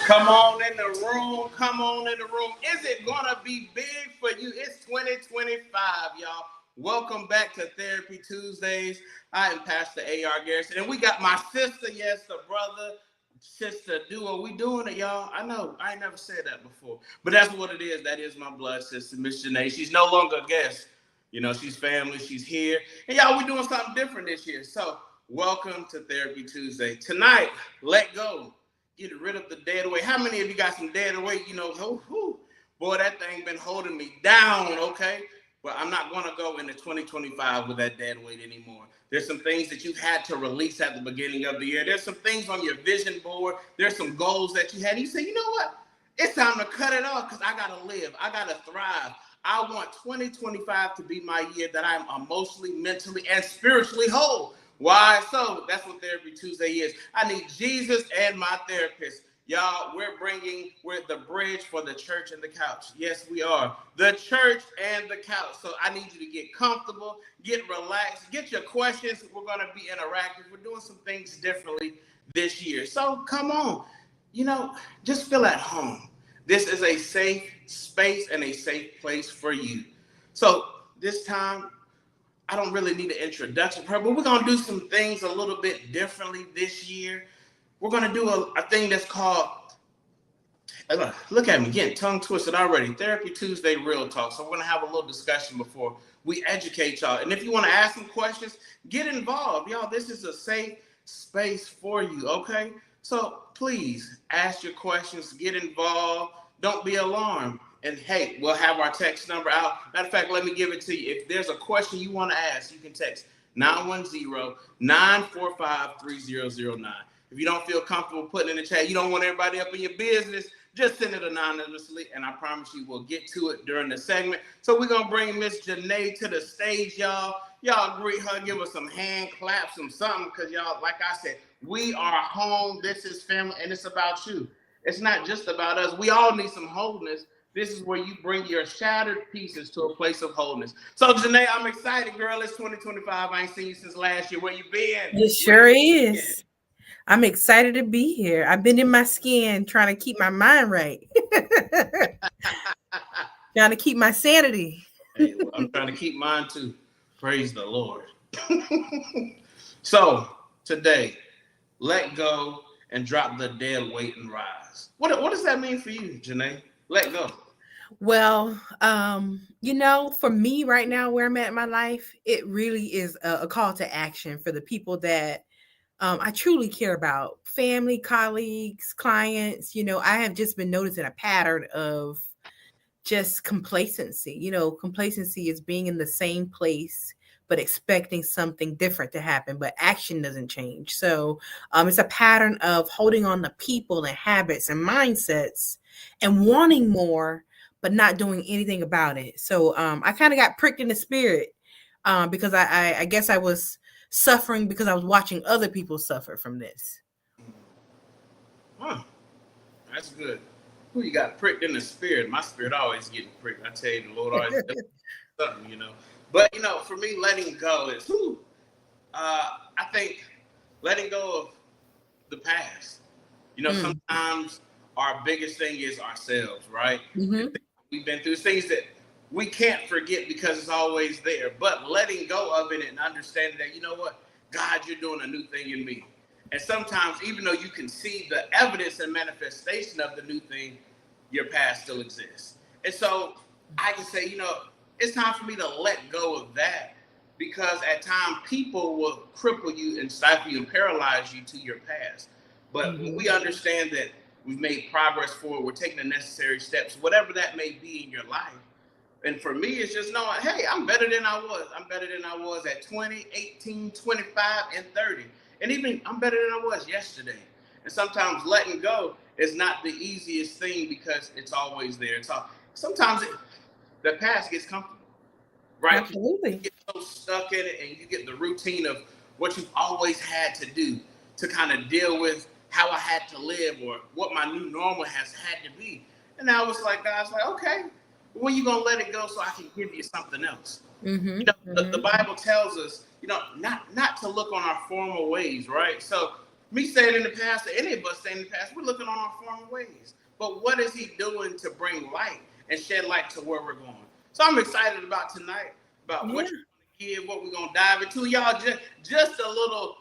Come on in the room. Come on in the room. Is it going to be big for you? It's 2025, y'all. Welcome back to Therapy Tuesdays. I am Pastor A.R. Garrison, and we got my sister, yes, the brother, sister duo. We doing it, y'all. I know. I ain't never said that before, but that's what it is. That is my blood sister, Miss Janae. She's no longer a guest. You know, she's family. She's here. And y'all, we doing something different this year. So welcome to Therapy Tuesday. Tonight, let go. Get rid of the dead weight. How many of you got some dead weight? You know, boy, that thing been holding me down, okay? But I'm not going to go into 2025 with that dead weight anymore. There's some things that you've had to release at the beginning of the year. There's some things on your vision board. There's some goals that you had. You say, you know what? It's time to cut it off because I got to live. I got to thrive. I want 2025 to be my year that I'm emotionally, mentally, and spiritually whole. Why so? That's what Therapy Tuesday is. I need Jesus and my therapist. Y'all, we're the bridge for the church and the couch. Yes, we are. The church and the couch. So I need you to get comfortable, get relaxed, get your questions. We're going to be interactive. We're doing some things differently this year. So come on. You know, just feel at home. This is a safe space and a safe place for you. So this time, I don't really need an introduction for her, but we're going to do some things a little bit differently this year. We're going to do a thing that's called, look at me, getting tongue twisted already, Therapy Tuesday Real Talk. So we're going to have a little discussion before we educate y'all. And if you want to ask some questions, get involved. Y'all, this is a safe space for you, okay? So please ask your questions, get involved. Don't be alarmed. And hey, we'll have our text number out. Matter of fact, let me give it to you. If there's a question you want to ask, you can text 910-945-3009. If you don't feel comfortable putting in the chat, you don't want everybody up in your business, just send it anonymously, and I promise you we'll get to it during the segment. So we're going to bring Miss Janae to the stage, y'all. Y'all greet her, give her some hand claps, something, because y'all, like I said, we are home. This is family, and it's about you. It's not just about us. We all need some wholeness. This is where you bring your shattered pieces to a place of wholeness. So, Janae, I'm excited, girl. It's 2025. I ain't seen you since last year. Where you been? It sure is. I'm excited to be here. I've been in my skin trying to keep my mind right. Trying to keep my sanity. Hey, well, I'm trying to keep mine too. Praise the Lord. So, today, let go and drop the dead weight and rise. What does that mean for you, Janae? Let go. Well, for me right now, where I'm at in my life, it really is a call to action for the people that I truly care about. Family, colleagues, clients. I have just been noticing a pattern of just complacency. Complacency is being in the same place but expecting something different to happen, but action doesn't change. So it's a pattern of holding on to people and habits and mindsets and wanting more, but not doing anything about it. So I kind of got pricked in the spirit because I guess I was suffering because I was watching other people suffer from this. Huh. That's good. Who you got pricked in the spirit? My spirit always getting pricked. I tell you, the Lord always does something, But, for me, letting go is, I think letting go of the past. Sometimes our biggest thing is ourselves, right? Mm-hmm. We've been through things that we can't forget because it's always there. But letting go of it and understanding that, you know what? God, you're doing a new thing in me. And sometimes, even though you can see the evidence and manifestation of the new thing, your past still exists. And so I can say, it's time for me to let go of that, because at times people will cripple you and stifle you and paralyze you to your past. But when we understand that we've made progress forward, we're taking the necessary steps, whatever that may be in your life. And for me, it's just knowing, hey, I'm better than I was. I'm better than I was at 20, 18, 25, and 30. And even I'm better than I was yesterday. And sometimes letting go is not the easiest thing because it's always there. Sometimes the past gets comfortable, right? Absolutely. You get so stuck in it and you get the routine of what you've always had to do to kind of deal with how I had to live or what my new normal has had to be. And now it's like, God's like, okay, when you gonna let it go so I can give you something else? The Bible tells us, not to look on our former ways, right? So me saying in the past, or any of us saying in the past, we're looking on our former ways. But what is he doing to bring light and shed light to where we're going? So I'm excited about tonight, about what you're going to give, what we're going to dive into. Y'all, just a little,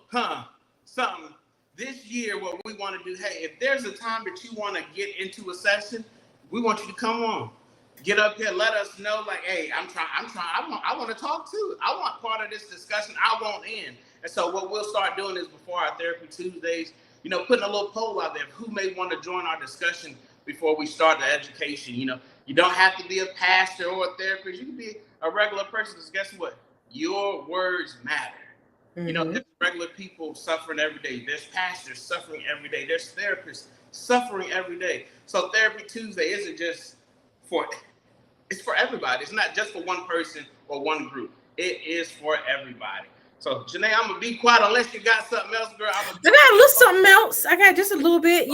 something. This year, what we want to do, hey, if there's a time that you want to get into a session, we want you to come on. Get up here, let us know, like, hey, I'm trying, I want to talk too. I want part of this discussion. I want in. And so what we'll start doing is before our Therapy Tuesdays, putting a little poll out there of who may want to join our discussion before we start the education. You don't have to be a pastor or a therapist. You can be a regular person, because guess what? Your words matter. Mm-hmm. There's regular people suffering every day. There's pastors suffering every day. There's therapists suffering every day. So Therapy Tuesday isn't just it's for everybody. It's not just for one person or one group. It is for everybody. So, Janae, I'm going to be quiet unless you got something else, girl. I got a little something else. I got just a little bit.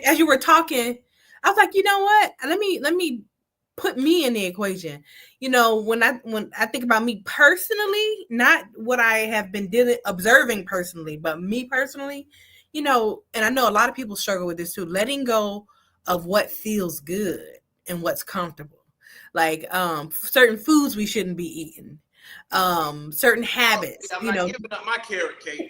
As you were talking, I was like, you know what? Let me put me in the equation. When I think about me personally, not what I have been observing personally, but me personally, and I know a lot of people struggle with this too, letting go of what feels good and what's comfortable. Like certain foods we shouldn't be eating. Certain habits, I'm not giving up my carrot cake.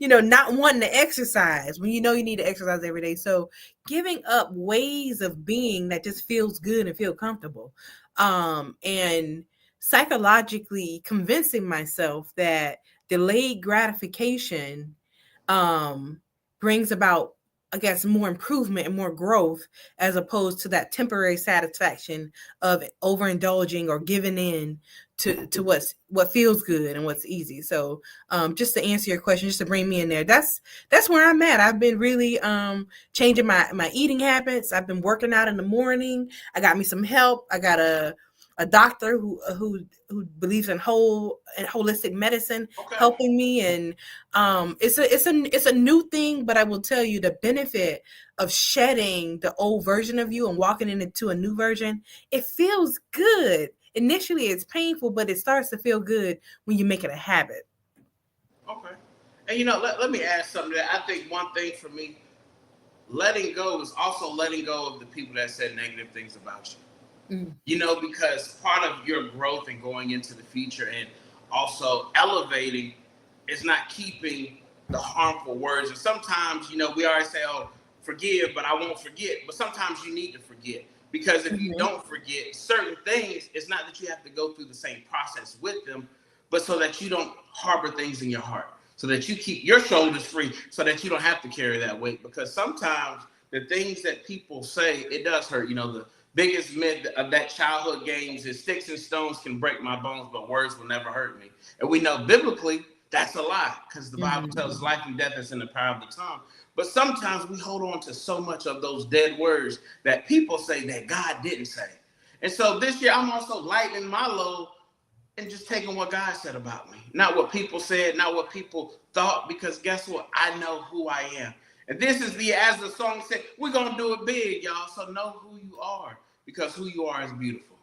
Not wanting to exercise when you need to exercise every day. So giving up ways of being that just feels good and feel comfortable. And psychologically convincing myself that delayed gratification brings about, I guess, more improvement and more growth, as opposed to that temporary satisfaction of overindulging or giving in to what feels good and what's easy. So just to answer your question, just to bring me in there, that's where I'm at. I've been really changing my eating habits. I've been working out in the morning. I got me some help. I got a doctor who believes in holistic medicine, helping me, and it's a new thing. But I will tell you, the benefit of shedding the old version of you and walking into a new version, it feels good. Initially, it's painful, but it starts to feel good when you make it a habit. Okay, and let me add something. That I think one thing for me, letting go is also letting go of the people that said negative things about you. Because part of your growth and going into the future and also elevating is not keeping the harmful words. And sometimes, we always say, oh, forgive, but I won't forget. But sometimes you need to forget, because if you don't forget certain things, it's not that you have to go through the same process with them, but so that you don't harbor things in your heart, so that you keep your shoulders free, so that you don't have to carry that weight. Because sometimes the things that people say, it does hurt. The biggest myth of that childhood games is sticks and stones can break my bones, but words will never hurt me. And we know biblically that's a lie, because the Bible tells us life and death is in the power of the tongue. But sometimes we hold on to so much of those dead words that people say that God didn't say. And so this year I'm also lightening my load and just taking what God said about me, not what people said, not what people thought, because guess what? I know who I am. And this is as the song said, we're going to do it big, y'all. So know who you are, because who you are is beautiful.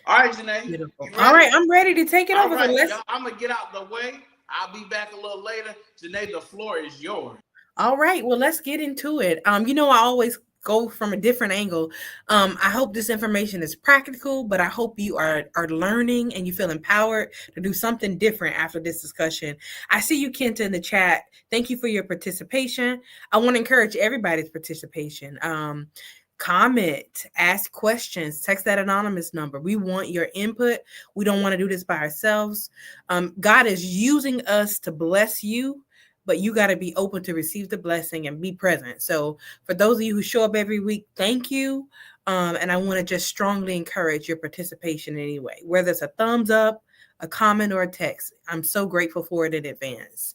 All right, Janae. Beautiful. All right, I'm ready to take it over. Right, y'all, I'm going to get out the way. I'll be back a little later. Janae, the floor is yours. All right, well, let's get into it. I always go from a different angle. I hope this information is practical, but I hope you are learning and you feel empowered to do something different after this discussion. I see you, Kenta, in the chat. Thank you for your participation. I want to encourage everybody's participation. Comment, ask questions, text that anonymous number. We want your input. We don't want to do this by ourselves. God is using us to bless you, but you got to be open to receive the blessing and be present. So for those of you who show up every week, thank you. And I want to just strongly encourage your participation anyway, whether it's a thumbs up, a comment, or a text. I'm so grateful for it in advance.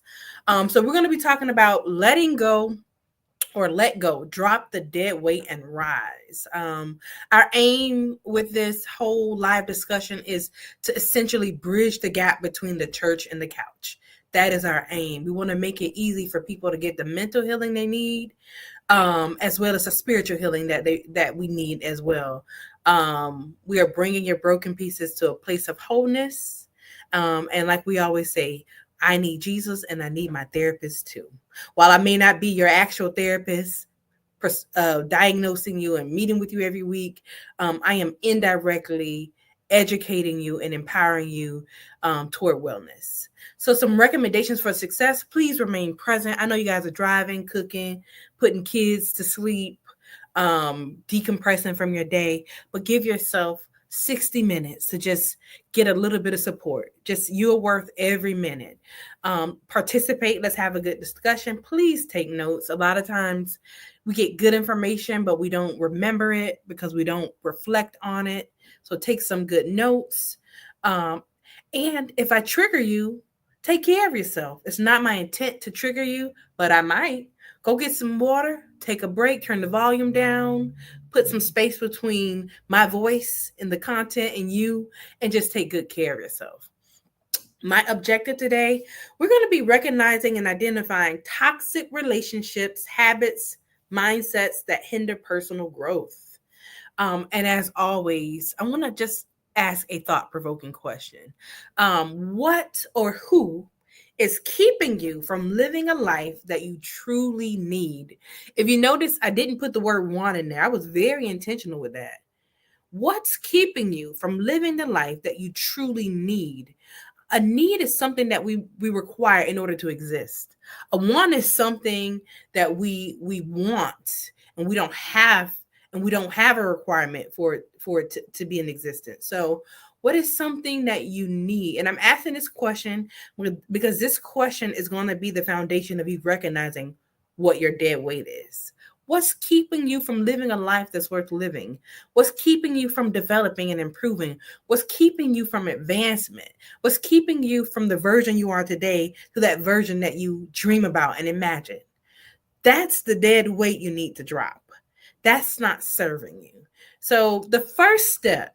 So we're going to be talking about letting go, or let go, drop the dead weight and rise. Our aim with this whole live discussion is to essentially bridge the gap between the church and the couch. That is our aim. We want to make it easy for people to get the mental healing they need, as well as the spiritual healing that we need as well. We are bringing your broken pieces to a place of wholeness. And like we always say, I need Jesus and I need my therapist too. While I may not be your actual therapist, diagnosing you and meeting with you every week, I am indirectly educating you and empowering you toward wellness. So, some recommendations for success: please remain present. I know you guys are driving, cooking, putting kids to sleep, decompressing from your day, but give yourself 60 minutes to just get a little bit of support. Just you're worth every minute. Participate. Let's have a good discussion. Please take notes. A lot of times we get good information, but we don't remember it because we don't reflect on it. So take some good notes. And if I trigger you, take care of yourself. It's not my intent to trigger you, but I might. Go get some water, take a break, turn the volume down, put some space between my voice and the content and you, and just take good care of yourself. My objective today, we're going to be recognizing and identifying toxic relationships, habits, mindsets that hinder personal growth. And as always, I want to just ask a thought-provoking question. What or who is keeping you from living a life that you truly need? If you notice, I didn't put the word want in there. I was very intentional with that. What's keeping you from living the life that you truly need? A need is something that we require in order to exist. A want is something that we want and we don't have, and we don't have a requirement for it to be in existence. So what is something that you need? And I'm asking this question because this question is going to be the foundation of you recognizing what your dead weight is. What's keeping you from living a life that's worth living? What's keeping you from developing and improving? What's keeping you from advancement? What's keeping you from the version you are today to that version that you dream about and imagine? That's the dead weight you need to drop. That's not serving you. So the first step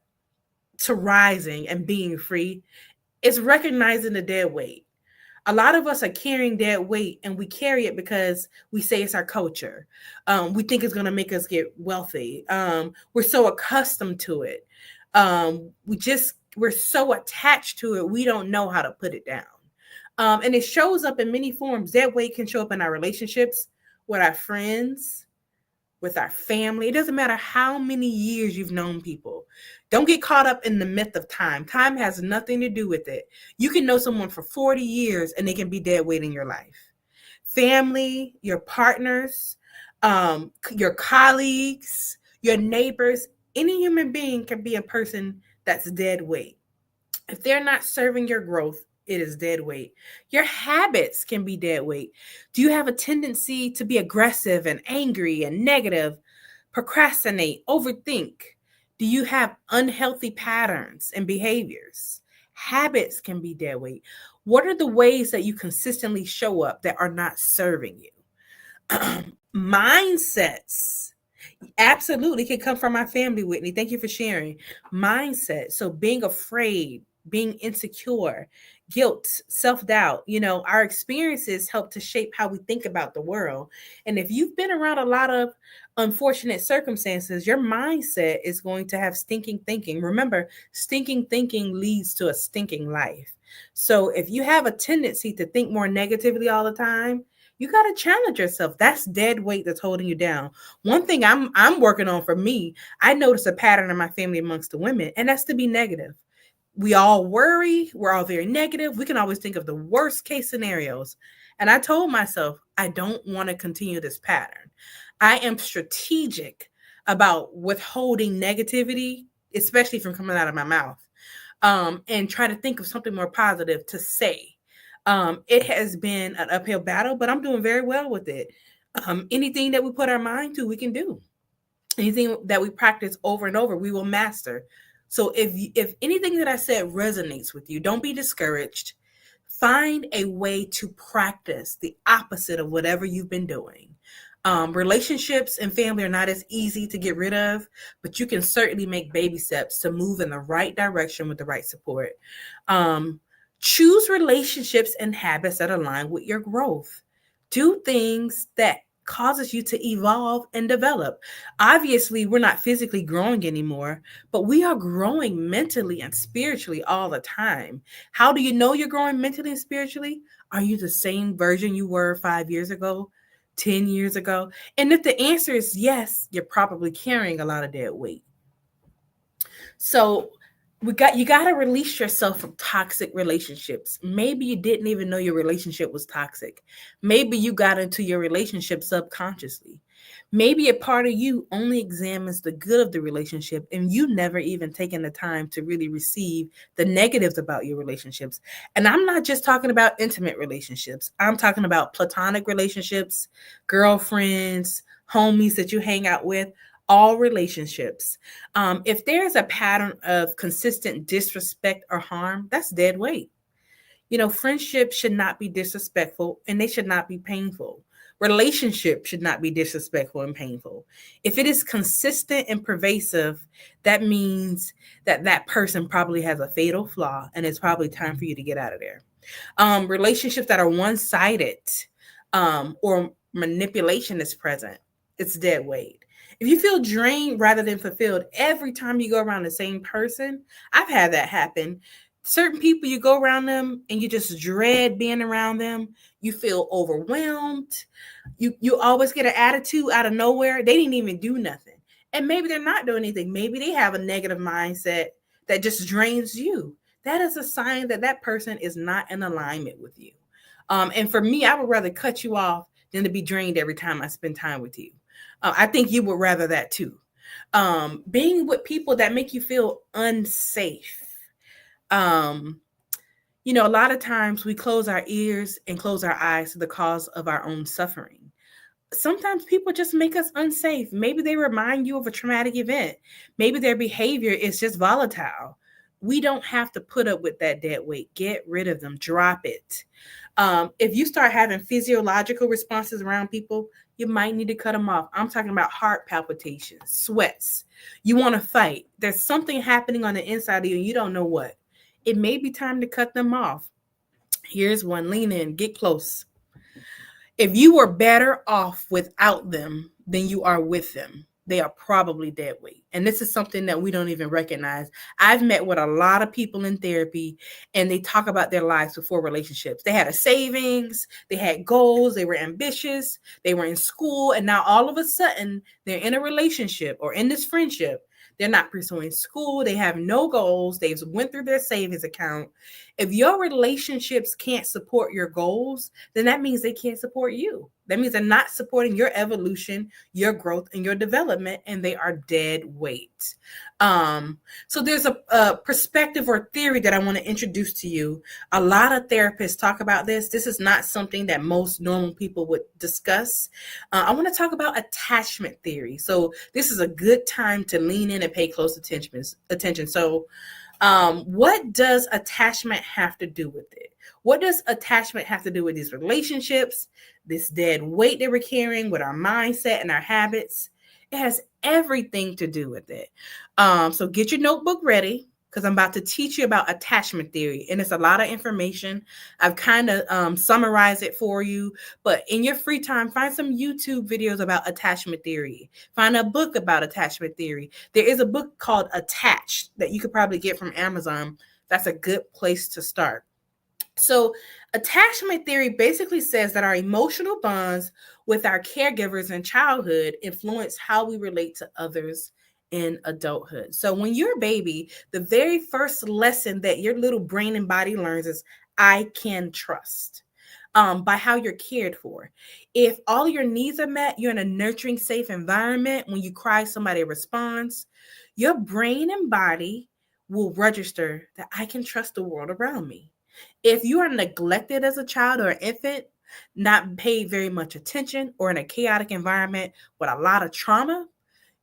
to rising and being free is recognizing the dead weight. A lot of us are carrying dead weight, and we carry it because we say it's our culture. We think it's going to make us get wealthy. We're so accustomed to it. We're so attached to it. We don't know how to put it down. And it shows up in many forms. Dead weight can show up in our relationships with our friends, with our family. It doesn't matter how many years you've known people. Don't get caught up in the myth of time. Time has nothing to do with it. You can know someone for 40 years and they can be dead weight in your life. Family, your partners, your colleagues, your neighbors, any human being can be a person that's dead weight. If they're not serving your growth, it is dead weight. Your habits can be dead weight. Do you have a tendency to be aggressive and angry and negative, procrastinate, overthink? Do you have unhealthy patterns and behaviors? Habits can be dead weight. What are the ways that you consistently show up that are not serving you? Mindsets absolutely can come from my family, Whitney. Thank you for sharing. Mindset. So being afraid, being insecure, guilt, self-doubt, our experiences help to shape how we think about the world. And if you've been around a lot of unfortunate circumstances, your mindset is going to have stinking thinking. Remember, stinking thinking leads to a stinking life. So if you have a tendency to think more negatively all the time, you got to challenge yourself. That's dead weight that's holding you down. One thing I'm working on for me, I notice a pattern in my family amongst the women, and that's to be negative. We all worry. We're all very negative. We can always think of the worst case scenarios. And I told myself, I don't want to continue this pattern. I am strategic about withholding negativity, especially from coming out of my mouth, and try to think of something more positive to say. It has been an uphill battle, but I'm doing very well with it. Anything that we put our mind to, we can do. Anything that we practice over and over, we will master. So if anything that I said resonates with you, don't be discouraged. Find a way to practice the opposite of whatever you've been doing. Relationships and family are not as easy to get rid of, but you can certainly make baby steps to move in the right direction with the right support. Choose relationships and habits that align with your growth. Do things that causes you to evolve and develop. Obviously, we're not physically growing anymore, but we are growing mentally and spiritually all the time. How do you know you're growing mentally and spiritually? Are you the same version you were 5 years ago, 10 years ago? And if the answer is yes, you're probably carrying a lot of dead weight. So you got to release yourself from toxic relationships. Maybe you didn't even know your relationship was toxic. Maybe you got into your relationship subconsciously. Maybe a part of you only examines the good of the relationship and you never even taken the time to really receive the negatives about your relationships. And I'm not just talking about intimate relationships. I'm talking about platonic relationships, girlfriends, homies that you hang out with, all relationships. If there's a pattern of consistent disrespect or harm, that's dead weight. Friendships should not be disrespectful and they should not be painful. Relationships should not be disrespectful and painful. If it is consistent and pervasive, that means that person probably has a fatal flaw and it's probably time for you to get out of there. Relationships that are one-sided or manipulation is present, it's dead weight. If you feel drained rather than fulfilled every time you go around the same person, I've had that happen. Certain people, you go around them and you just dread being around them. You feel overwhelmed. You always get an attitude out of nowhere. They didn't even do nothing. And maybe they're not doing anything. Maybe they have a negative mindset that just drains you. That is a sign that that person is not in alignment with you. And for me, I would rather cut you off than to be drained every time I spend time with you. I think you would rather that too. Being with people that make you feel unsafe. A lot of times we close our ears and close our eyes to the cause of our own suffering. Sometimes people just make us unsafe. Maybe they remind you of a traumatic event. Maybe their behavior is just volatile. We don't have to put up with that dead weight. Get rid of them. Drop it. If you start having physiological responses around people, you might need to cut them off. I'm talking about heart palpitations, sweats. You want to fight. There's something happening on the inside of you and you don't know what. It may be time to cut them off. Here's one. Lean in. Get close. If you were better off without them than you are with them, they are probably dead weight. And this is something that we don't even recognize. I've met with a lot of people in therapy and they talk about their lives before relationships. They had a savings, they had goals, they were ambitious, they were in school, and now all of a sudden they're in a relationship or in this friendship. They're not pursuing school. They have no goals. They've went through their savings account. If your relationships can't support your goals, then that means they can't support you. That means they're not supporting your evolution, your growth, and your development, and they are dead weight. So there's a perspective or theory that I want to introduce to you. A lot of therapists talk about this. This is not something that most normal people would discuss. I want to talk about attachment theory. So this is a good time to lean in and pay close attention. So what does attachment have to do with it? What does attachment have to do with these relationships, this dead weight that we're carrying, with our mindset and our habits? It has everything to do with it. So get your notebook ready because I'm about to teach you about attachment theory. And it's a lot of information. I've kind of summarized it for you. But in your free time, find some YouTube videos about attachment theory. Find a book about attachment theory. There is a book called Attached that you could probably get from Amazon. That's a good place to start. So attachment theory basically says that our emotional bonds with our caregivers in childhood influence how we relate to others in adulthood. So when you're a baby, the very first lesson that your little brain and body learns is I can trust by how you're cared for. If all your needs are met, you're in a nurturing, safe environment. When you cry, somebody responds. Your brain and body will register that I can trust the world around me. If you are neglected as a child or an infant, not paid very much attention, or in a chaotic environment with a lot of trauma,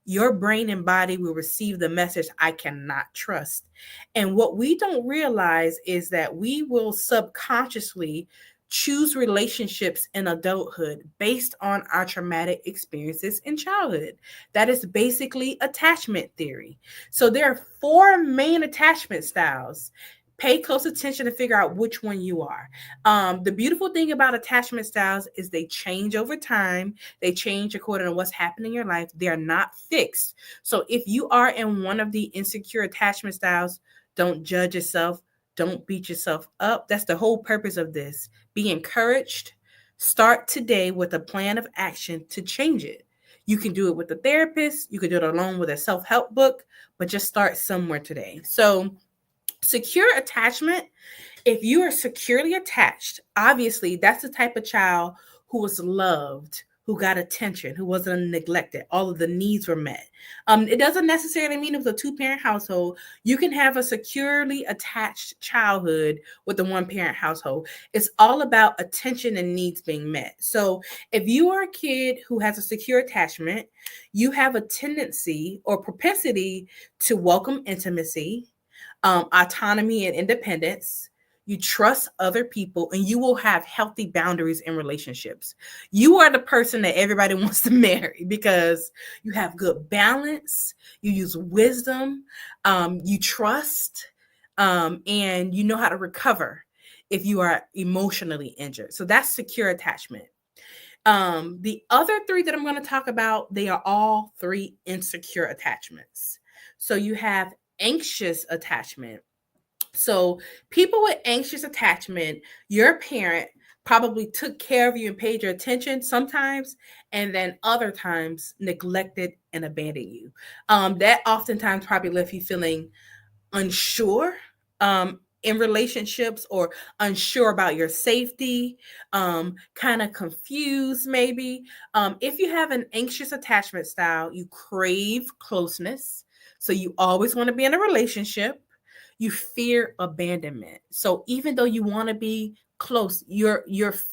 your brain and body will receive the message, I cannot trust. And what we don't realize is that we will subconsciously choose relationships in adulthood based on our traumatic experiences in childhood. That is basically attachment theory. So there are 4 main attachment styles. Pay close attention to figure out which one you are. The beautiful thing about attachment styles is they change over time. They change according to what's happening in your life. They are not fixed. So if you are in one of the insecure attachment styles, don't judge yourself. Don't beat yourself up. That's the whole purpose of this. Be encouraged. Start today with a plan of action to change it. You can do it with a therapist. You can do it alone with a self-help book, but just start somewhere today. So secure attachment, if you are securely attached, obviously that's the type of child who was loved, who got attention, who wasn't neglected. All of the needs were met. It doesn't necessarily mean it was a two-parent household. You can have a securely attached childhood with a one-parent household. It's all about attention and needs being met. So if you are a kid who has a secure attachment, you have a tendency or propensity to welcome intimacy, autonomy and independence. You trust other people, and you will have healthy boundaries in relationships. You are the person that everybody wants to marry because you have good balance, you use wisdom, you trust, and you know how to recover if you are emotionally injured. So that's secure attachment. The other three that I'm going to talk about, they are all three insecure attachments. So you have anxious attachment. So people with anxious attachment, your parent probably took care of you and paid your attention sometimes, and then other times neglected and abandoned you. That oftentimes probably left you feeling unsure in relationships, or unsure about your safety, kind of confused maybe. If you have an anxious attachment style, you crave closeness. So you always want to be in a relationship. You fear abandonment. So even though you want to be close, you're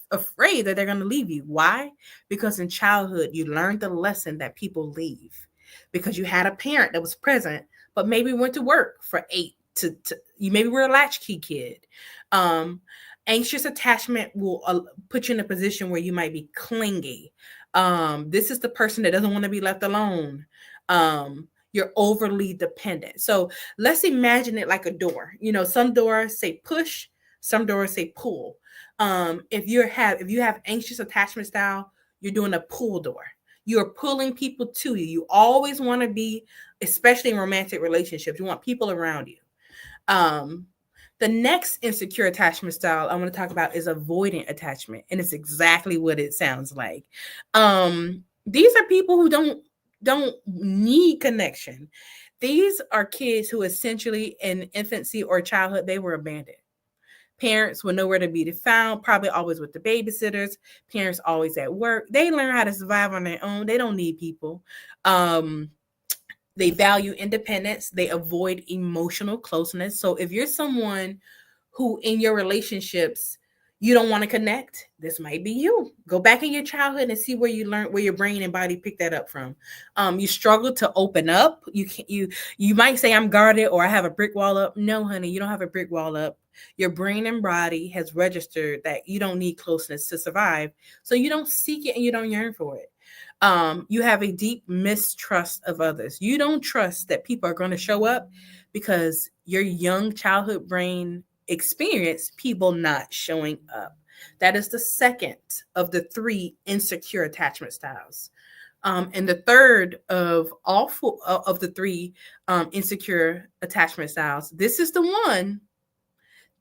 afraid that they're going to leave you. Why? Because in childhood, you learned the lesson that people leave because you had a parent that was present, but maybe went to work for 8 to you maybe were a latchkey kid. Anxious attachment will put you in a position where you might be clingy. This is the person that doesn't want to be left alone. You're overly dependent. So let's imagine it like a door. You know, some doors say push, some doors say pull. If you have anxious attachment style, you're doing a pull door. You're pulling people to you. You always want to be, especially in romantic relationships, you want people around you. The next insecure attachment style I want to talk about is avoidant attachment, and it's exactly what it sounds like. These are people who don't need connection. These are kids who essentially in infancy or childhood, they were abandoned. Parents were nowhere to be found, probably always with the babysitters. Parents always at work. They learn how to survive on their own. They don't need people. They value independence. They avoid emotional closeness. So if you're someone who in your relationships, you don't want to connect, this might be you. Go back in your childhood and see where you learned, where your brain and body picked that up from. You struggle to open up. You might say I'm guarded or I have a brick wall up. No, honey, you don't have a brick wall up. Your brain and body has registered that you don't need closeness to survive. So you don't seek it and you don't yearn for it. You have a deep mistrust of others. You don't trust that people are going to show up because your young childhood brain experienced people not showing up. That is the second of the three insecure attachment styles. And the third of all four of the three insecure attachment styles, this is the one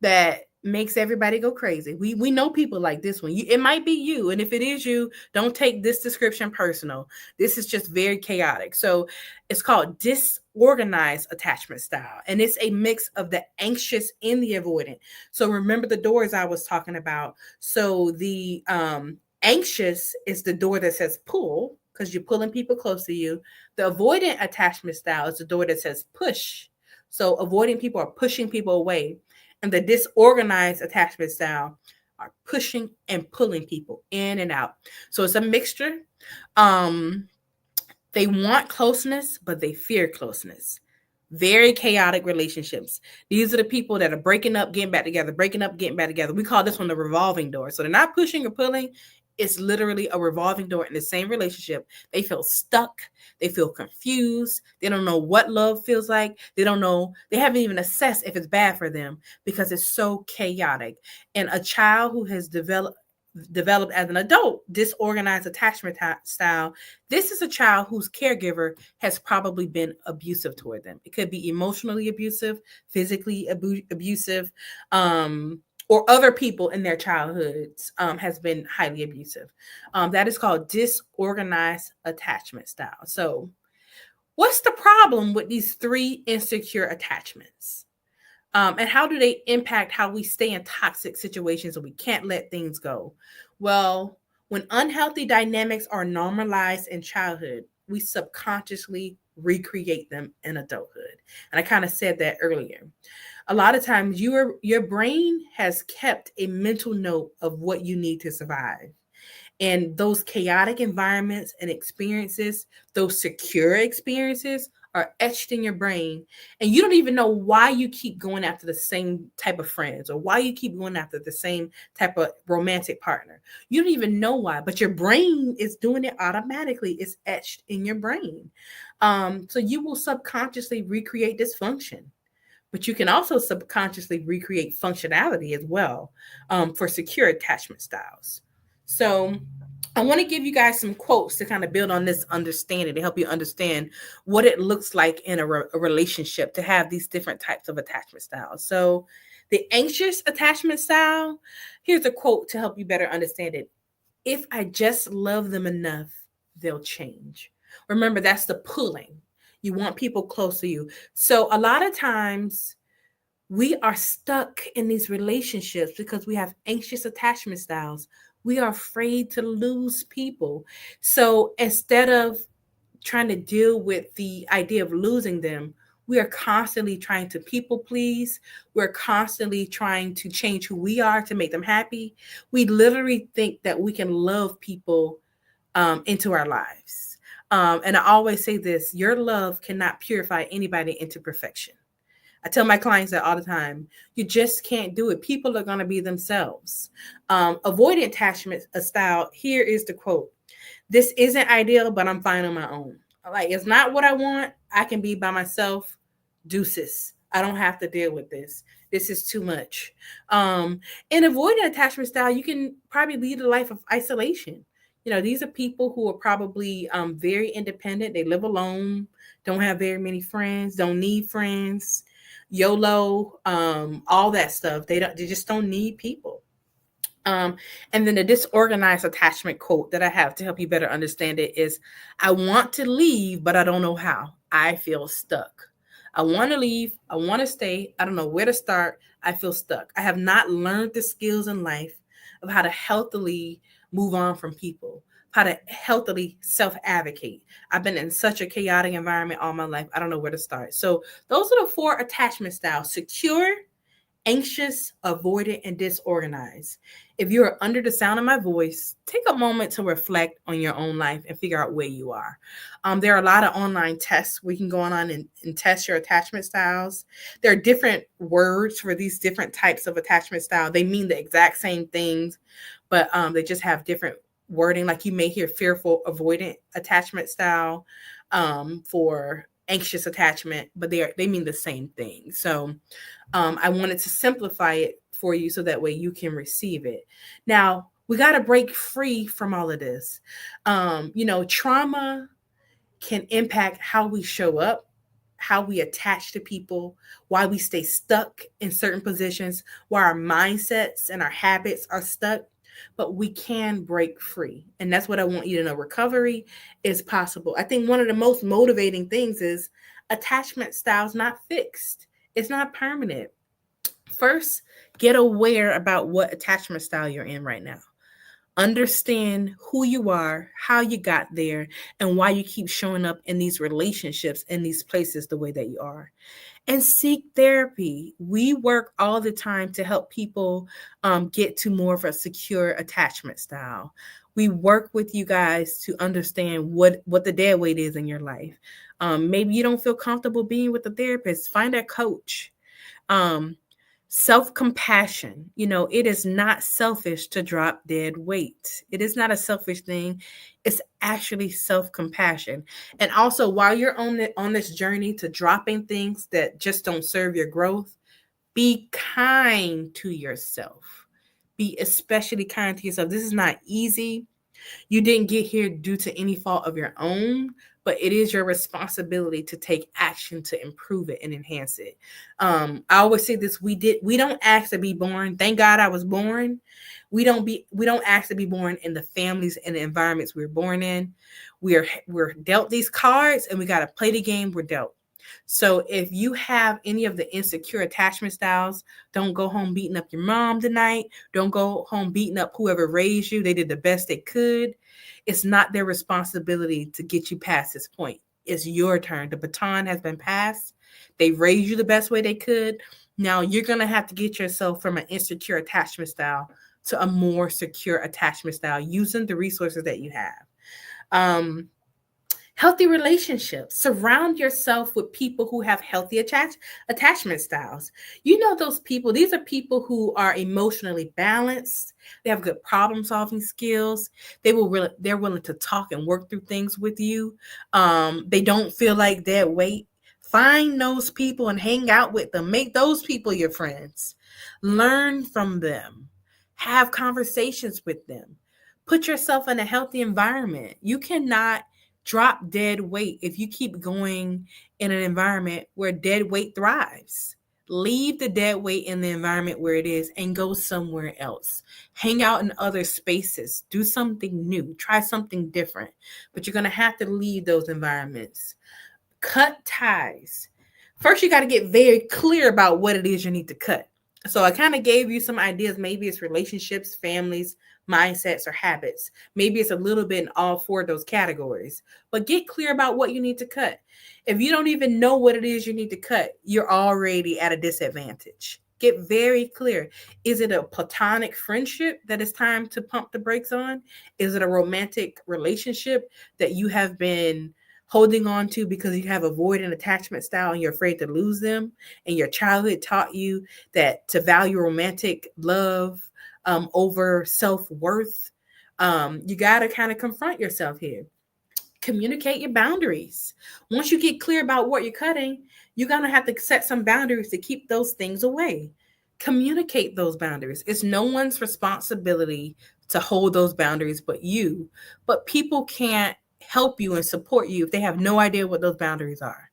that makes everybody go crazy. We know people like this one. It might be you. And if it is you, don't take this description personal. This is just very chaotic. So it's called disorganized attachment style. And it's a mix of the anxious and the avoidant. So remember the doors I was talking about. So the anxious is the door that says pull, because you're pulling people close to you. The avoidant attachment style is the door that says push. So avoiding people are pushing people away. And the disorganized attachment style are pushing and pulling people in and out. So it's a mixture. They want closeness, but they fear closeness. Very chaotic relationships. These are the people that are breaking up, getting back together, breaking up, getting back together. We call this one the revolving door. So they're not pushing or pulling. It's literally a revolving door in the same relationship. They feel stuck. They feel confused. They don't know what love feels like. They don't know. They haven't even assessed if it's bad for them because it's so chaotic. And a child who has developed as an adult disorganized attachment style, this is a child whose caregiver has probably been abusive toward them. It could be emotionally abusive, physically abusive, or other people in their childhoods has been highly abusive. That is called disorganized attachment style. So what's the problem with these 3 insecure attachments? And how do they impact how we stay in toxic situations and we can't let things go? Well, when unhealthy dynamics are normalized in childhood, we subconsciously recreate them in adulthood. And I kind of said that earlier. A lot of times your brain has kept a mental note of what you need to survive. And those chaotic environments and experiences, those secure experiences are etched in your brain. And you don't even know why you keep going after the same type of friends or why you keep going after the same type of romantic partner. You don't even know why, but your brain is doing it automatically. It's etched in your brain. So you will subconsciously recreate dysfunction, but you can also subconsciously recreate functionality as well for secure attachment styles. So I want to give you guys some quotes to kind of build on this understanding to help you understand what it looks like in a relationship to have these different types of attachment styles. So the anxious attachment style, here's a quote to help you better understand it. If I just love them enough, they'll change. Remember, that's the pulling. You want people close to you. So a lot of times we are stuck in these relationships because we have anxious attachment styles. We are afraid to lose people. So instead of trying to deal with the idea of losing them, we are constantly trying to people please. We're constantly trying to change who we are to make them happy. We literally think that we can love people into our lives. And I always say this, your love cannot purify anybody into perfection. I tell my clients that all the time. You just can't do it. People are going to be themselves. Avoidant attachment style. Here is the quote. This isn't ideal, but I'm fine on my own. Like, it's not what I want. I can be by myself. Deuces. I don't have to deal with this. This is too much. In avoidant attachment style, you can probably lead a life of isolation. You know, these are people who are probably very independent. They live alone, don't have very many friends, don't need friends. YOLO, all that stuff. They just don't need people. And then the disorganized attachment quote that I have to help you better understand it is, I want to leave, but I don't know how. I feel stuck. I want to leave. I want to stay. I don't know where to start. I feel stuck. I have not learned the skills in life of how to healthily move on from people, how to healthily self-advocate. I've been in such a chaotic environment all my life. I don't know where to start. So those are the 4 attachment styles: secure, anxious, avoidant, and disorganized. If you're under the sound of my voice, take a moment to reflect on your own life and figure out where you are. There are a lot of online tests we can go on and test your attachment styles. There are different words for these different types of attachment style. They mean the exact same things, but they just have different wording. Like you may hear fearful avoidant attachment style for anxious attachment, but they mean the same thing. So I wanted to simplify it for you so that way you can receive it. Now, we got to break free from all of this. Trauma can impact how we show up, how we attach to people, why we stay stuck in certain positions, why our mindsets and our habits are stuck. But we can break free. And that's what I want you to know. Recovery is possible. I think one of the most motivating things is attachment styles not fixed. It's not permanent. First, get aware about what attachment style you're in right now. Understand who you are, how you got there, and why you keep showing up in these relationships, in these places the way that you are. And seek therapy. We work all the time to help people get to more of a secure attachment style. We work with you guys to understand what the dead weight is in your life. Maybe you don't feel comfortable being with a therapist. Find a coach. Self-compassion. It is not selfish to drop dead weight. It is not a selfish thing. It's actually self-compassion. And also, while you're on this journey to dropping things that just don't serve your growth, be kind to yourself. Be especially kind to yourself. This is not easy. You didn't get here due to any fault of your own, but it is your responsibility to take action to improve it and enhance it. I always say this: we don't ask to be born. Thank God I was born. We don't ask to be born in the families and the environments we're born in. We're dealt these cards, and we got to play the game we're dealt. So if you have any of the insecure attachment styles, don't go home beating up your mom tonight. Don't go home beating up whoever raised you. They did the best they could. It's not their responsibility to get you past this point. It's your turn. The baton has been passed. They raised you the best way they could. Now you're going to have to get yourself from an insecure attachment style to a more secure attachment style using the resources that you have. Healthy relationships. Surround yourself with people who have healthy attachment styles. Those people, these are people who are emotionally balanced. They have good problem solving skills. They're willing to talk and work through things with you. They don't feel like dead weight. Find those people and hang out with them. Make those people your friends. Learn from them. Have conversations with them. Put yourself in a healthy environment. You cannot drop dead weight if you keep going in an environment where dead weight thrives. Leave the dead weight in the environment where it is and go somewhere else. Hang out in other spaces. Do something new. Try something different. But you're going to have to leave those environments. Cut ties. First, you got to get very clear about what it is you need to cut. So I kind of gave you some ideas. Maybe it's relationships, families, mindsets, or habits. Maybe it's a little bit in all four of those categories, but get clear about what you need to cut. If you don't even know what it is you need to cut, you're already at a disadvantage. Get very clear. Is it a platonic friendship that it's time to pump the brakes on? Is it a romantic relationship that you have been holding on to because you have avoidant attachment style and you're afraid to lose them? And your childhood taught you that to value romantic love over self-worth. You got to kind of confront yourself here. Communicate your boundaries. Once you get clear about what you're cutting, you're going to have to set some boundaries to keep those things away. Communicate those boundaries. It's no one's responsibility to hold those boundaries but you. But people can't help you and support you if they have no idea what those boundaries are.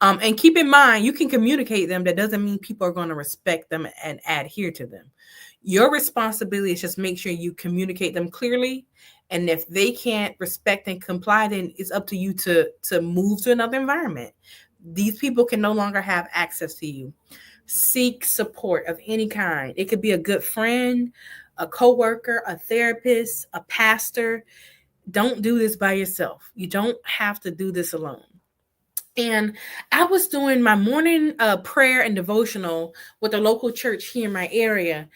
And keep in mind, you can communicate them. That doesn't mean people are going to respect them and adhere to them. Your responsibility is just make sure you communicate them clearly. And if they can't respect and comply, then it's up to you to move to another environment. These people can no longer have access to you. Seek support of any kind. It could be a good friend, a coworker, a therapist, a pastor. Don't do this by yourself. You don't have to do this alone. And I was doing my morning prayer and devotional with a local church here in my area.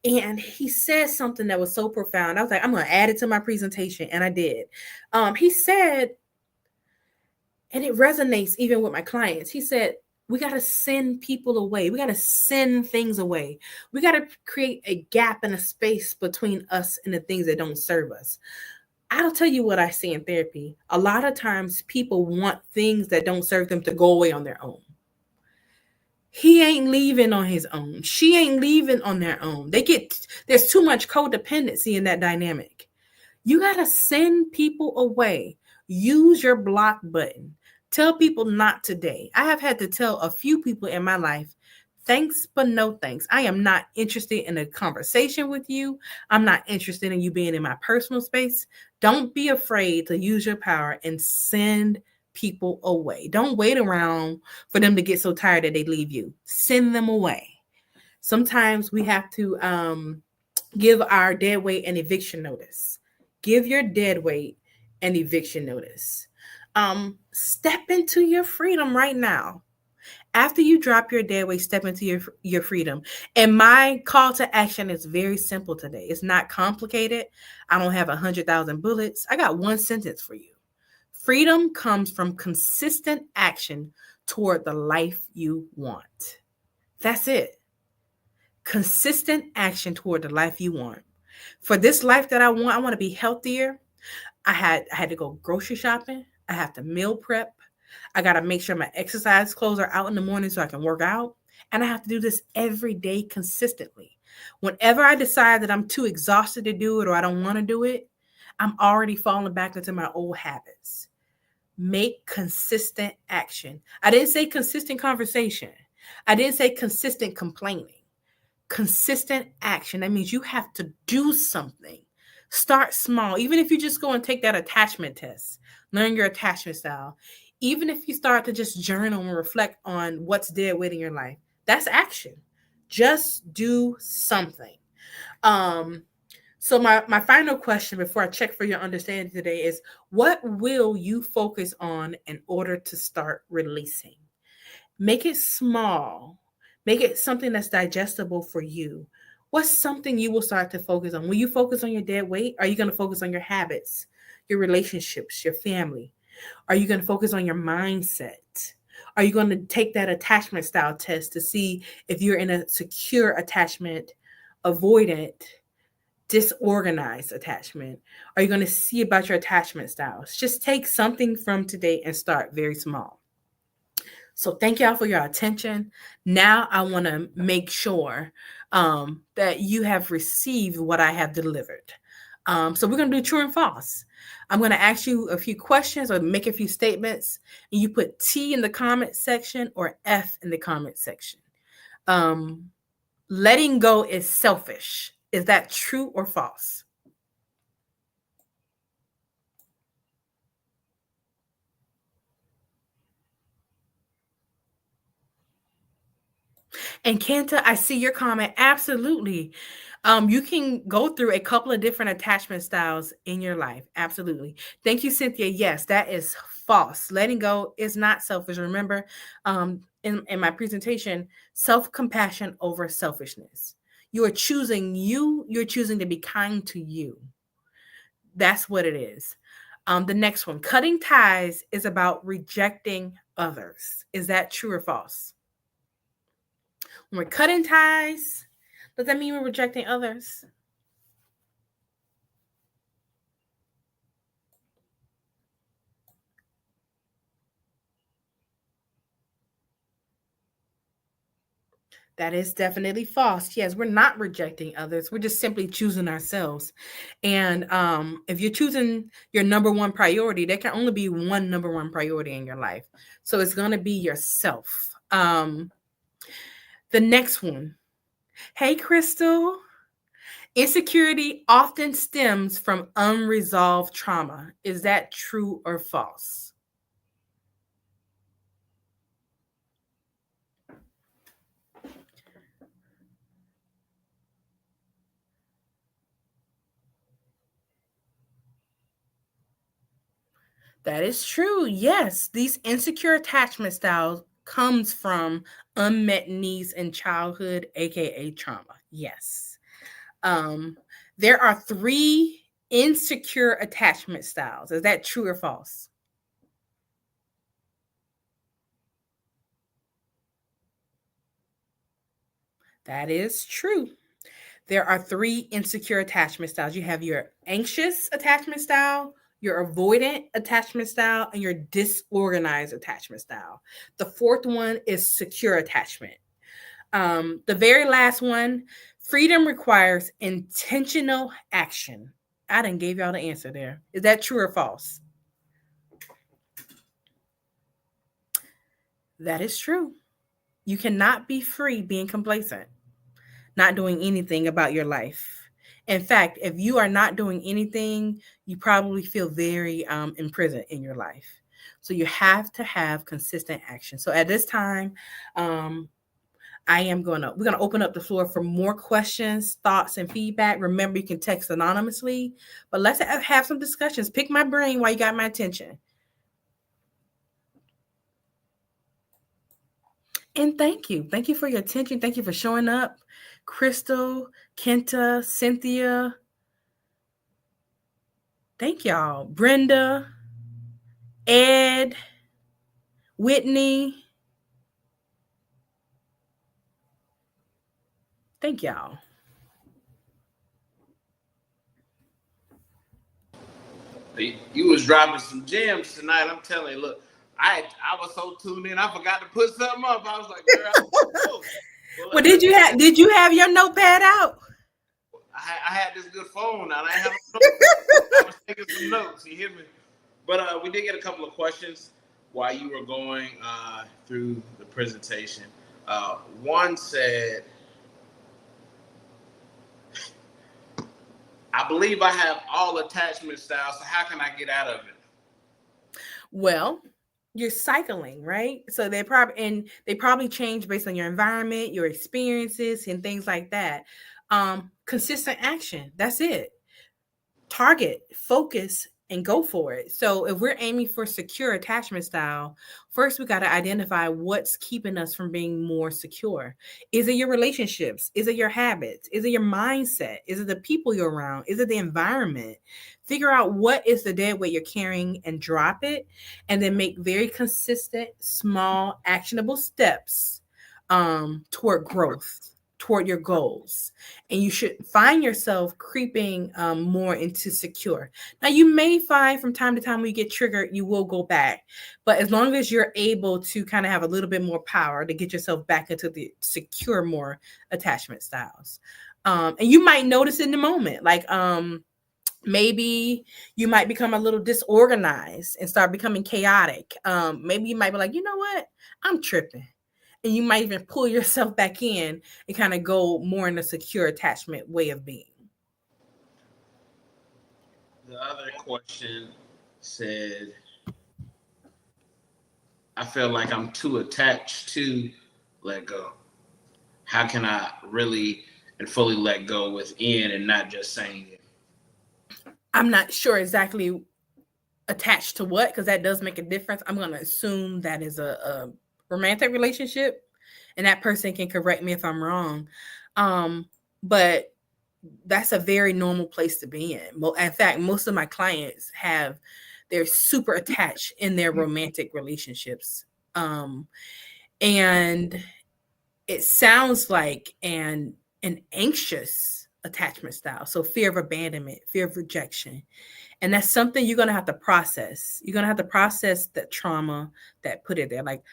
And he said something that was so profound. I was like, I'm going to add it to my presentation. And I did. He said, and it resonates even with my clients. He said, we got to send people away. We got to send things away. We got to create a gap and a space between us and the things that don't serve us. I'll tell you what I see in therapy. A lot of times people want things that don't serve them to go away on their own. He ain't leaving on his own. She ain't leaving on their own. There's too much codependency in that dynamic. You got to send people away. Use your block button. Tell people not today. I have had to tell a few people in my life, thanks, but no thanks. I am not interested in a conversation with you. I'm not interested in you being in my personal space. Don't be afraid to use your power and send people away. Don't wait around for them to get so tired that they leave you. Send them away. Sometimes we have to give our dead weight an eviction notice. Give your dead weight an eviction notice. Step into your freedom right now. After you drop your dead weight, step into your freedom. And my call to action is very simple today. It's not complicated. I don't have 100,000 bullets. I got one sentence for you. Freedom comes from consistent action toward the life you want. That's it. consistent action toward the life you want. For this life that I want to be healthier. I had to go grocery shopping. I have to meal prep. I got to make sure my exercise clothes are out in the morning so I can work out. And I have to do this every day consistently. Whenever I decide that I'm too exhausted to do it or I don't want to do it, I'm already falling back into my old habits. Make consistent action. I didn't say consistent conversation. I didn't say consistent complaining. Consistent action. That means you have to do something. Start small. Even if you just go and take that attachment test, learn your attachment style. Even if you start to just journal and reflect on what's dead weight in your life, that's action. Just do something. So my final question before I check for your understanding today is, what will you focus on in order to start releasing? Make it small. Make it something that's digestible for you. What's something you will start to focus on? Will you focus on your dead weight? Are you going to focus on your habits, your relationships, your family? Are you going to focus on your mindset? Are you going to take that attachment style test to see if you're in a secure attachment, avoidant, disorganized attachment? Are you going to see about your attachment styles? Just take something from today and start very small. So thank y'all for your attention. Now I want to make sure that you have received what I have delivered. So we're going to do true and false. I'm going to ask you a few questions or make a few statements, and you put T in the comment section or F in the comment section. Letting go is selfish. Is that true or false? And Kenta, I see your comment. Absolutely. You can go through a couple of different attachment styles in your life. Absolutely. Thank you, Cynthia. Yes, that is false. Letting go is not selfish. Remember, in my presentation, self-compassion over selfishness. You're choosing you. You're choosing to be kind to you. That's what it is. The next one, cutting ties is about rejecting others. Is that true or false? When we're cutting ties, does that mean we're rejecting others? That is definitely false. Yes, we're not rejecting others. We're just simply choosing ourselves. And if you're choosing your number one priority, there can only be one number one priority in your life. So it's going to be yourself. The next one. Hey, Crystal. Insecurity often stems from unresolved trauma. Is that true or false? That is true. Yes, these insecure attachment styles comes from unmet needs in childhood, aka trauma. Yes. There are 3 insecure attachment styles. Is that true or false? That is true. There are 3 insecure attachment styles. You have your anxious attachment style, your avoidant attachment style, and your disorganized attachment style. The 4th one is secure attachment. The very last one, freedom requires intentional action. I done gave y'all the answer there. Is that true or false? That is true. You cannot be free being complacent, not doing anything about your life. In fact, if you are not doing anything, you probably feel very imprisoned in your life. So you have to have consistent action. So at this time, we're gonna open up the floor for more questions, thoughts, and feedback. Remember, you can text anonymously, but let's have some discussions. Pick my brain while you got my attention. And thank you. Thank you for your attention. Thank you for showing up. Crystal, Kenta, Cynthia. Thank y'all. Brenda, Ed, Whitney. Thank y'all. You was dropping some gems tonight. I'm telling you, look, I was so tuned in, I forgot to put something up. I was like, girl, oh. Well, did you have your notepad out? I had this good phone now. I have I was taking some notes. You hear me? But we did get a couple of questions while you were going through the presentation. One said, I believe I have all attachment styles, so how can I get out of it? Well, you're cycling, right? So they probably change based on your environment, your experiences, and things like that. Consistent action. That's it. Target, focus, and go for it. So if we're aiming for secure attachment style, first we got to identify what's keeping us from being more secure. Is it your relationships? Is it your habits? Is it your mindset? Is it the people you're around? Is it the environment? Figure out what is the dead weight you're carrying and drop it, and then make very consistent, small, actionable steps toward growth, toward your goals. And you should find yourself creeping more into secure. Now, you may find from time to time when you get triggered, you will go back. But as long as you're able to kind of have a little bit more power to get yourself back into the secure, more attachment styles. And you might notice in the moment, like maybe you might become a little disorganized and start becoming chaotic. Maybe you might be like, you know what? I'm tripping. And you might even pull yourself back in and kind of go more in a secure attachment way of being. The other question said, I feel like I'm too attached to let go. How can I really and fully let go within and not just saying it? I'm not sure exactly attached to what, because that does make a difference. I'm going to assume that is a romantic relationship, and that person can correct me if I'm wrong. But that's a very normal place to be in. In fact, most of my clients they're super attached in their romantic relationships. And it sounds like an anxious attachment style. So fear of abandonment, fear of rejection. And that's something you're going to have to process. You're going to have to process that trauma that put it there. Like,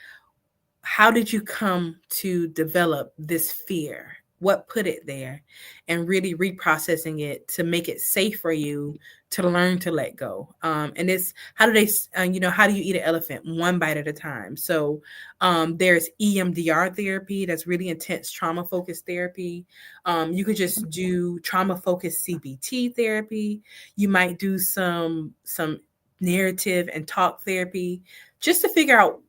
how did you come to develop this fear? What put it there? And really reprocessing it to make it safe for you to learn to let go. And it's how do you eat an elephant? One bite at a time. So there's EMDR therapy, that's really intense trauma focused therapy. You could just do trauma focused CBT therapy. You might do some narrative and talk therapy just to figure out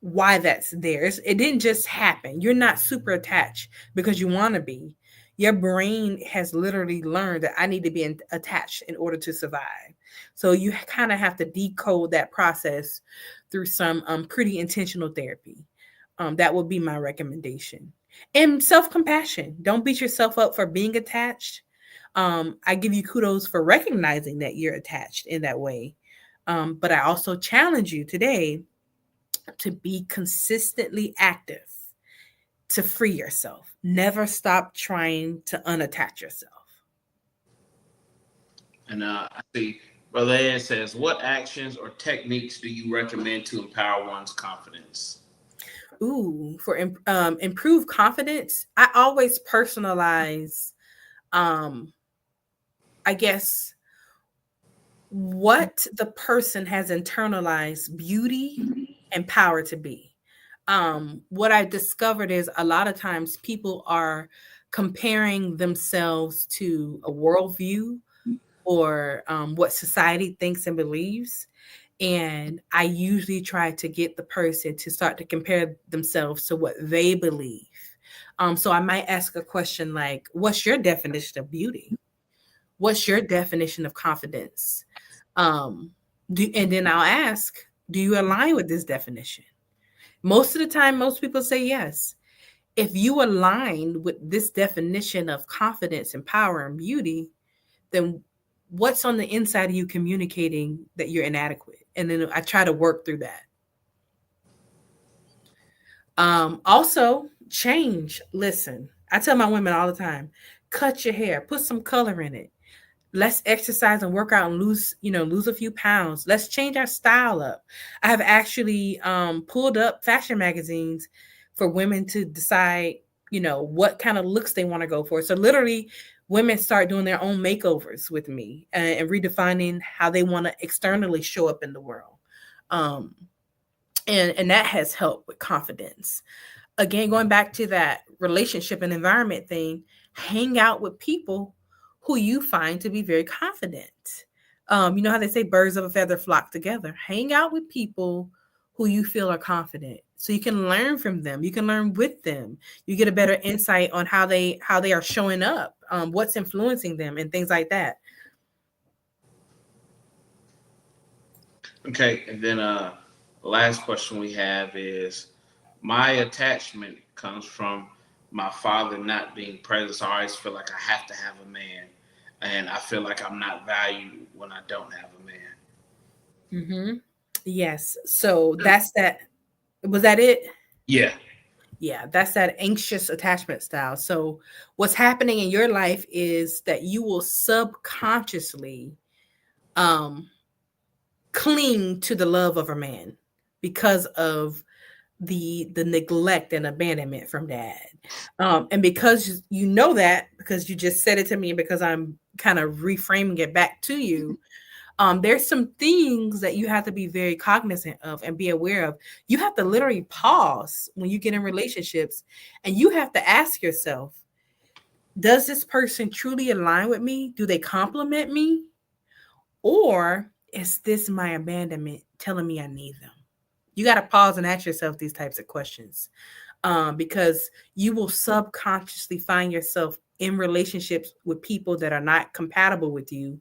why that's there. It didn't just happen. You're not super attached because you want to be. Your brain has literally learned that I need to be attached in order to survive. So you kind of have to decode that process through some pretty intentional therapy. That would be my recommendation. And self-compassion. Don't beat yourself up for being attached. I give you kudos for recognizing that you're attached in that way. But I also challenge you today to be consistently active, to free yourself. Never stop trying to unattach yourself. And I see Brother Ed says, what actions or techniques do you recommend to empower one's confidence? Ooh, for improved confidence, I always personalize, I guess, what the person has internalized beauty and power to be. What I've discovered is a lot of times people are comparing themselves to a worldview or what society thinks and believes. And I usually try to get the person to start to compare themselves to what they believe. So I might ask a question like, what's your definition of beauty? What's your definition of confidence? And then I'll ask, do you align with this definition? Most of the time, most people say yes. If you align with this definition of confidence and power and beauty, then what's on the inside of you communicating that you're inadequate? And then I try to work through that. Also, change. Listen, I tell my women all the time, cut your hair, put some color in it. Let's exercise and work out and lose a few pounds. Let's change our style up. I have actually pulled up fashion magazines for women to decide, what kind of looks they want to go for. So literally women start doing their own makeovers with me and redefining how they want to externally show up in the world. Um, and that has helped with confidence. Again, going back to that relationship and environment thing, hang out with people who you find to be very confident. You know how they say birds of a feather flock together. Hang out with people who you feel are confident, so you can learn from them. You can learn with them. You get a better insight on how they are showing up, what's influencing them, and things like that. Okay, and then last question we have is, my attachment comes from my father not being present. So I always feel like I have to have a man, and I feel like I'm not valued when I don't have a man. Mm-hmm. Yes. So that's that. Was that it? Yeah. Yeah, that's that anxious attachment style. So what's happening in your life is that you will subconsciously um cling to the love of a man because of the neglect and abandonment from dad. And because you know that, because you just said it to me, because I'm kind of reframing it back to you, there's some things that you have to be very cognizant of and be aware of. You have to literally pause when you get in relationships, and you have to ask yourself, does this person truly align with me? Do they compliment me? Or is this my abandonment telling me I need them? You got to pause and ask yourself these types of questions, because you will subconsciously find yourself in relationships with people that are not compatible with you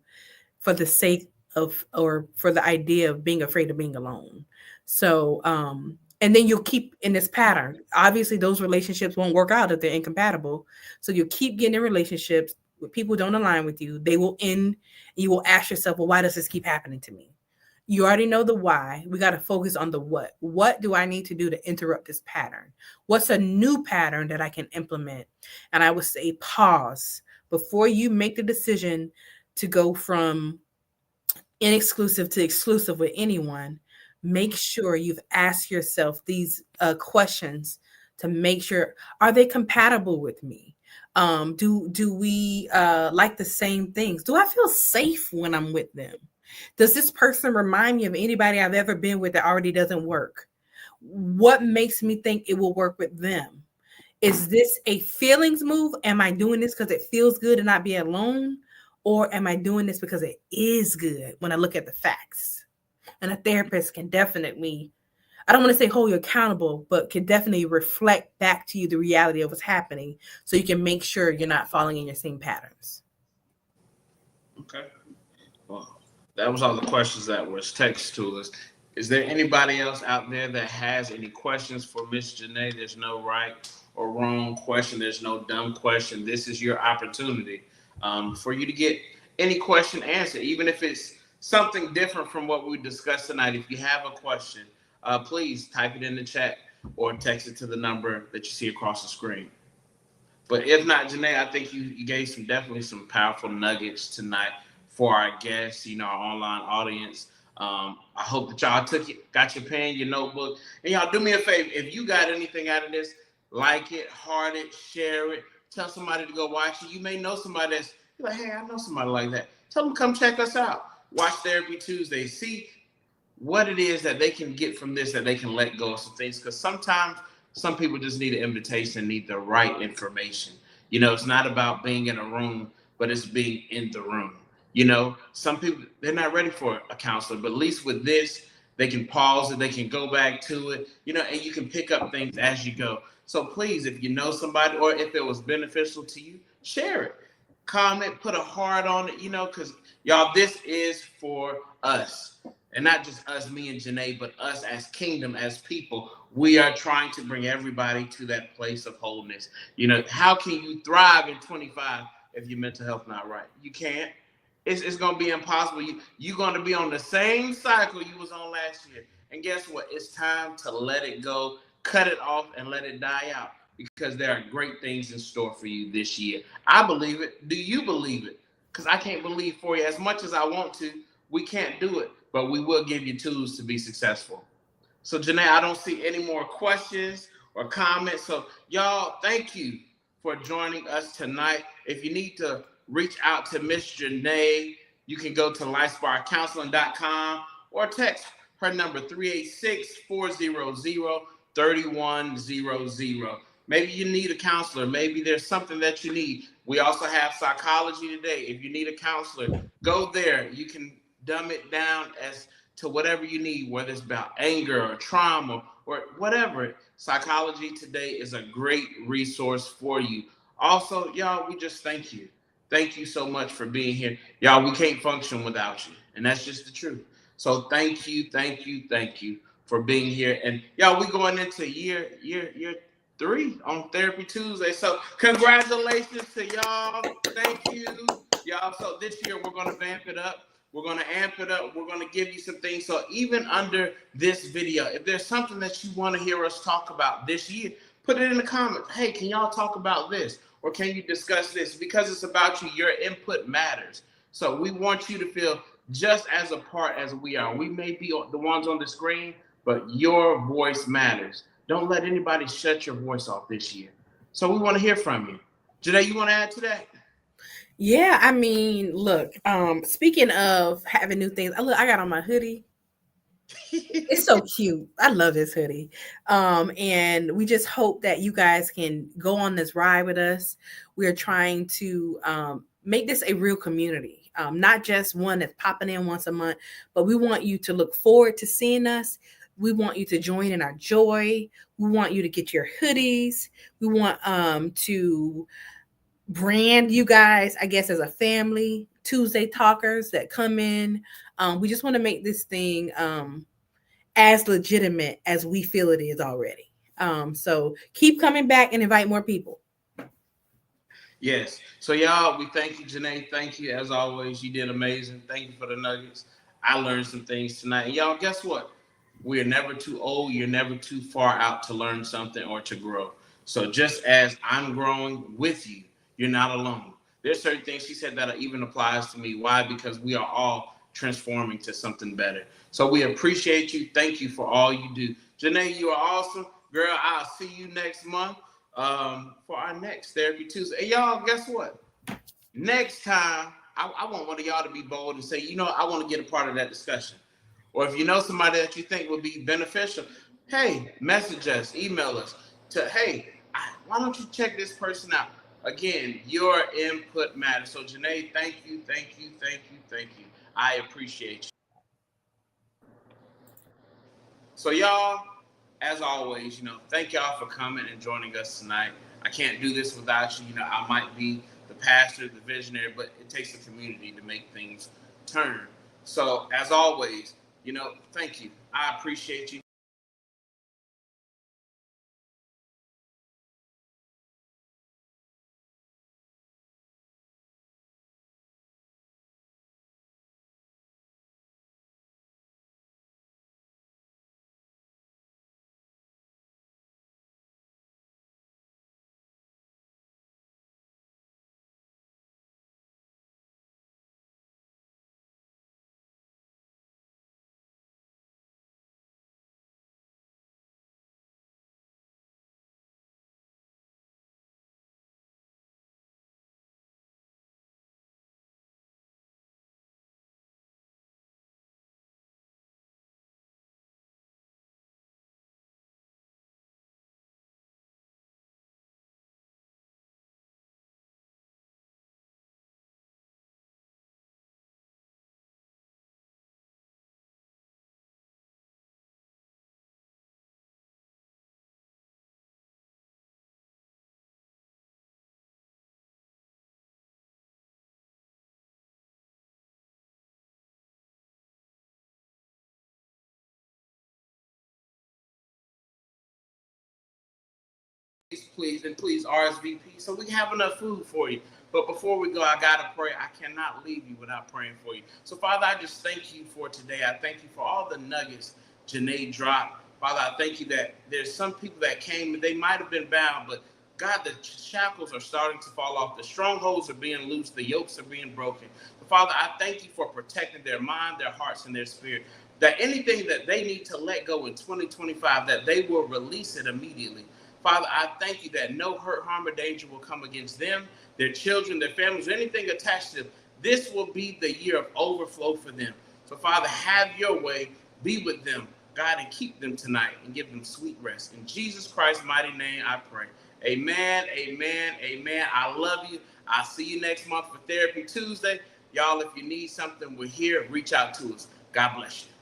for the sake of, or for the idea of being afraid of being alone. So, and then you'll keep in this pattern. Obviously, those relationships won't work out if they're incompatible. So you'll keep getting in relationships with people who don't align with you. They will end, and you will ask yourself, well, why does this keep happening to me? You already know the why. We got to focus on the what. What do I need to do to interrupt this pattern? What's a new pattern that I can implement? And I would say pause before you make the decision to go from inexclusive to exclusive with anyone. Make sure you've asked yourself these questions to make sure, are they compatible with me? Do we like the same things? Do I feel safe when I'm with them? Does this person remind me of anybody I've ever been with that already doesn't work? What makes me think it will work with them? Is this a feelings move? Am I doing this because it feels good to not be alone? Or am I doing this because it is good when I look at the facts? And a therapist can definitely, I don't want to say hold you accountable, but can definitely reflect back to you the reality of what's happening, so you can make sure you're not falling in your same patterns. Okay. Well, that was all the questions that was text to us. Is there anybody else out there that has any questions for Miss Janae? There's no right or wrong question. There's no dumb question. This is your opportunity for you to get any question answered, even if it's something different from what we discussed tonight. If you have a question, please type it in the chat or text it to the number that you see across the screen. But if not, Janae, I think you gave definitely some powerful nuggets tonight for our guests, our online audience. I hope that y'all got your pen, your notebook, and y'all do me a favor. If you got anything out of this, like it, heart it, share it, tell somebody to go watch it. You may know somebody that's like, hey, I know somebody like that. Tell them come check us out. Watch Therapy Tuesday. See what it is that they can get from this, that they can let go of some things. Because sometimes some people just need an invitation, need the right information. It's not about being in a room, but it's being in the room. Some people, they're not ready for a counselor, but at least with this, they can pause it, they can go back to it, and you can pick up things as you go. So please, if you know somebody, or if it was beneficial to you, share it. Comment, put a heart on it, because y'all, this is for us. And not just us, me and Janae, but us as kingdom, as people. We are trying to bring everybody to that place of wholeness. How can you thrive in 25 if your mental health not right? You can't. It's going to be impossible. You're going to be on the same cycle you was on last year. And guess what? It's time to let it go, cut it off, and let it die out. because there are great things in store for you this year. I believe it. Do you believe it? Because I can't believe for you as much as I want to. We can't do it, but we will give you tools to be successful. So, Janae, I don't see any more questions or comments. So, y'all, thank you for joining us tonight. If you need to reach out to Miss Janae, you can go to lifesparkcounseling.com or text her number 386-400-3100. Maybe you need a counselor. Maybe there's something that you need. We also have psychology today. If you need a counselor, go there. You can dumb it down as to whatever you need, whether it's about anger or trauma or whatever. Psychology today is a great resource for you. Also, y'all, we just thank you. Thank you so much for being here. Y'all, we can't function without you. And that's just the truth. So thank you for being here. And y'all, we going into year 3 on Therapy Tuesday. So congratulations to y'all. Thank you, y'all. So this year we're going to vamp it up. We're going to amp it up. We're going to give you some things. So even under this video, if there's something that you want to hear us talk about this year, put it in the comments. Hey, can y'all talk about this? Or can you discuss this? Because it's about you. Your input matters. So we want you to feel just as a part as we are. We may be the ones on the screen, but your voice matters. Don't let anybody shut your voice off this year. So we want to hear from you. Janae, you want to add to that? Yeah, I mean, look, speaking of having new things, I got on my hoodie. It's so cute. I love this hoodie. And we just hope that you guys can go on this ride with us. We're trying to make this a real community, not just one that's popping in once a month, but we want you to look forward to seeing us. We want you to join in our joy. We want you to get your hoodies. We want to brand you guys, I guess, as a family, Tuesday talkers that come in. We just want to make this thing as legitimate as we feel it is already. So keep coming back and invite more people. Yes. So y'all, we thank you, Janae. Thank you as always. You did amazing. Thank you for the nuggets. I learned some things tonight. And y'all, guess what? We're never too old. You're never too far out to learn something or to grow. So just as I'm growing with you, you're not alone. There's certain things she said that even applies to me. Why? Because we are all transforming to something better. So we appreciate you. Thank you for all you do. Janae, you are awesome. Girl, I'll see you next month for our next Therapy Tuesday. And y'all, guess what? Next time, I want one of y'all to be bold and say, you know, I want to get a part of that discussion. Or if you know somebody that you think would be beneficial, hey, message us, email us to, hey, why don't you check this person out? Again, your input matters. So, Janae, thank you. I appreciate you. So, y'all, as always, you know, thank y'all for coming and joining us tonight. I can't do this without you. You know, I might be the pastor, the visionary, but it takes a community to make things turn. So, as always, you know, thank you. I appreciate you. Please RSVP so we can have enough food for you. But before we go, I gotta pray. I cannot leave you without praying for you. So Father, I just thank you for today. I thank you for all the nuggets Janae dropped Father, I thank you that there's some people that came and they might have been bound, but God, the shackles are starting to fall off. The strongholds are being loosed. The yokes are being broken. But Father, I thank you for protecting their mind, their hearts, and their spirit. That anything that they need to let go in 2025, that they will release it immediately. Father, I thank you that no hurt, harm, or danger will come against them, their children, their families, or anything attached to them. This will be the year of overflow for them. So, Father, have your way. Be with them, God, and keep them tonight and give them sweet rest. In Jesus Christ's mighty name, I pray. Amen, amen, amen. I love you. I'll see you next month for Therapy Tuesday. Y'all, if you need something, we're here. Reach out to us. God bless you.